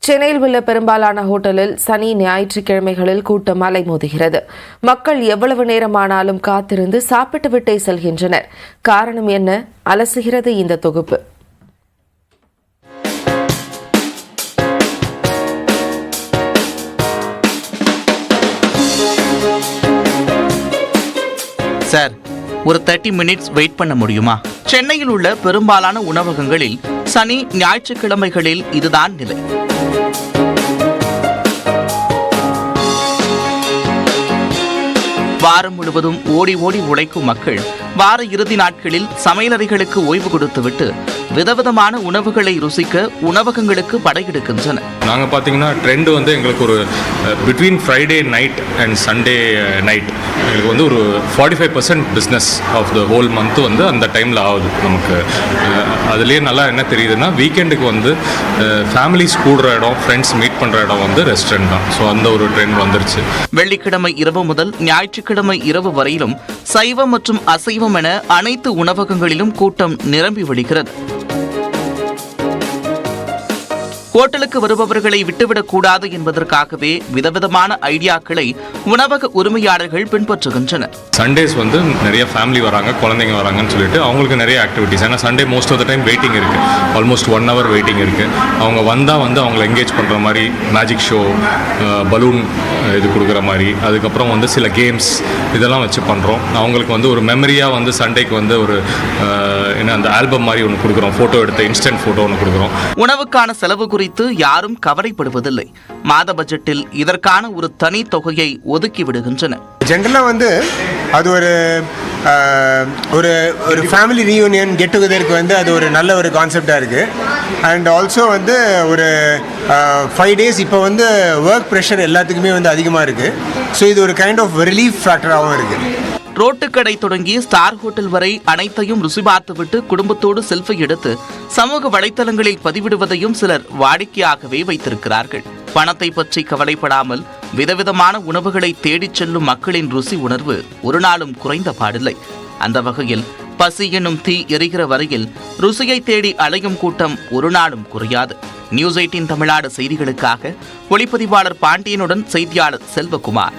சென்னையில் உள்ள பெரும்பாலான ஹோட்டலில் சனி ஞாயிற்றுக்கிழமைகளில் கூட்டம் அலைமோதுகிறது. மக்கள் எவ்வளவு நேரமானாலும் காத்திருந்து சாப்பிட்டுவிட்டே செல்கின்றனர். காரணம் என்ன? அலசுகிறது இந்த தொகுப்பு. சார், ஒரு 30 மினிட்ஸ் வெயிட் பண்ண முடியுமா? சென்னையில் உள்ள பெரும்பாலான உணவகங்களில் சனி ஞாயிற்றுக்கிழமைகளில் இதுதான் நிலை. வாரம் முழுவதும் ஓடி ஓடி உழைக்கும் மக்கள் வார இறுதி நாட்களில் சமையலறைகளுக்கு ஓய்வு கொடுத்துவிட்டு விதவிதமான உணவுகளை ருசிக்க உணவகங்களுக்கு படையெடுக்கின்றனர். நாங்கள் பார்த்தீங்கன்னா ட்ரெண்ட் வந்து எங்களுக்கு ஒரு between Friday night and Sunday night எங்களுக்கு வந்து ஒரு 45% business of the whole month வந்து அந்த டைமில் ஆகுது. நமக்கு அதுலேயே நல்லா என்ன தெரியுதுன்னா, வீக்கெண்டுக்கு வந்து ஃபேமிலிஸ் கூடுற இடம், ஃப்ரெண்ட்ஸ் மீட் பண்ணுற இடம் வந்து ரெஸ்டாரண்ட் தான். ஸோ அந்த ஒரு ட்ரெண்ட் வந்துருச்சு. வெள்ளிக்கிழமை இரவு முதல் ஞாயிற்றுக்கிழமை இரவு வரையிலும் சைவம் மற்றும் அசைவம் என அனைத்து உணவகங்களிலும் கூட்டம் நிரம்பி வழிகிறது. ஹோட்டலுக்கு வருபவர்களை விட்டுவிடக் கூடாது என்பதற்காகவே விதவிதமான ஐடியாக்களை உணவக உரிமையாளர்கள் பின்பற்றுகின்றனர். சண்டேஸ் வந்து நிறைய ஃபேமிலி வராங்க, குழந்தைங்க வராங்கன்னு சொல்லிட்டு அவங்களுக்கு நிறைய ஆக்டிவிட்டிஸ். ஏன்னா Sunday most of the time waiting இருக்குது, ஆல்மோஸ்ட் 1 hour வெயிட்டிங் இருக்குது. அவங்க வந்தால் வந்து அவங்களை என்கேஜ் பண்ணுற மாதிரி மேஜிக் ஷோ, பலூன் இது கொடுக்குற மாதிரி, அதுக்கப்புறம் வந்து சில கேம்ஸ் இதெல்லாம் வச்சு பண்ணுறோம். அவங்களுக்கு வந்து ஒரு மெமரியாக வந்து சண்டேக்கு வந்து ஒரு என்ன அந்த ஆல்பம் மாதிரி ஒன்று கொடுக்குறோம், ஃபோட்டோ எடுத்த இன்ஸ்டன்ட் ஃபோட்டோ ஒன்று கொடுக்குறோம். உணவுக்கான செலவு குறித்து யாரும் கவலைப்படுவதில்லை. மாத பட்ஜெட்டில் இதற்கான ஒரு தனி தொகையை ஒதுக்கி விடுகின்றனர். ஜென்ரலாக வந்து அது ஒரு ஃபேமிலி ரீயூனியன் கெட் டுகெதருக்கு வந்து அது ஒரு நல்ல ஒரு கான்செப்டாக இருக்குது. அண்ட் ஆல்சோ வந்து ஒரு 5 days இப்போ வந்து ஒர்க் ப்ரெஷர் எல்லாத்துக்குமே வந்து அதிகமாக இருக்குது. ஸோ இது ஒரு கைண்ட் ஆஃப் ரிலீஃப் ஃபேக்டராகவும் இருக்குது. ரோட்டுக்கடை தொடங்கி ஸ்டார் ஹோட்டல் வரை அனைத்தையும் ருசி பார்த்துவிட்டு குடும்பத்தோடு செல்ஃபி எடுத்து சமூக வலைத்தளங்களில் பதிவிடுவதையும் சிலர் வாடிக்கையாகவே வைத்திருக்கிறார்கள். பணத்தை பற்றி கவலைப்படாமல் விதவிதமான உணவுகளை தேடிச் செல்லும் மக்களின் ருசி உணர்வு ஒரு நாளும் குறைந்த பாடில்லை. அந்த வகையில் பசி என்னும் தீ எரிகிற வரையில் ருசியை தேடி அலையும் கூட்டம் ஒரு நாளும் குறையாது. News 18 தமிழ்நாடு செய்திகளுக்காக ஒளிப்பதிவாளர் பாண்டியனுடன் செய்தியாளர் செல்வகுமார்.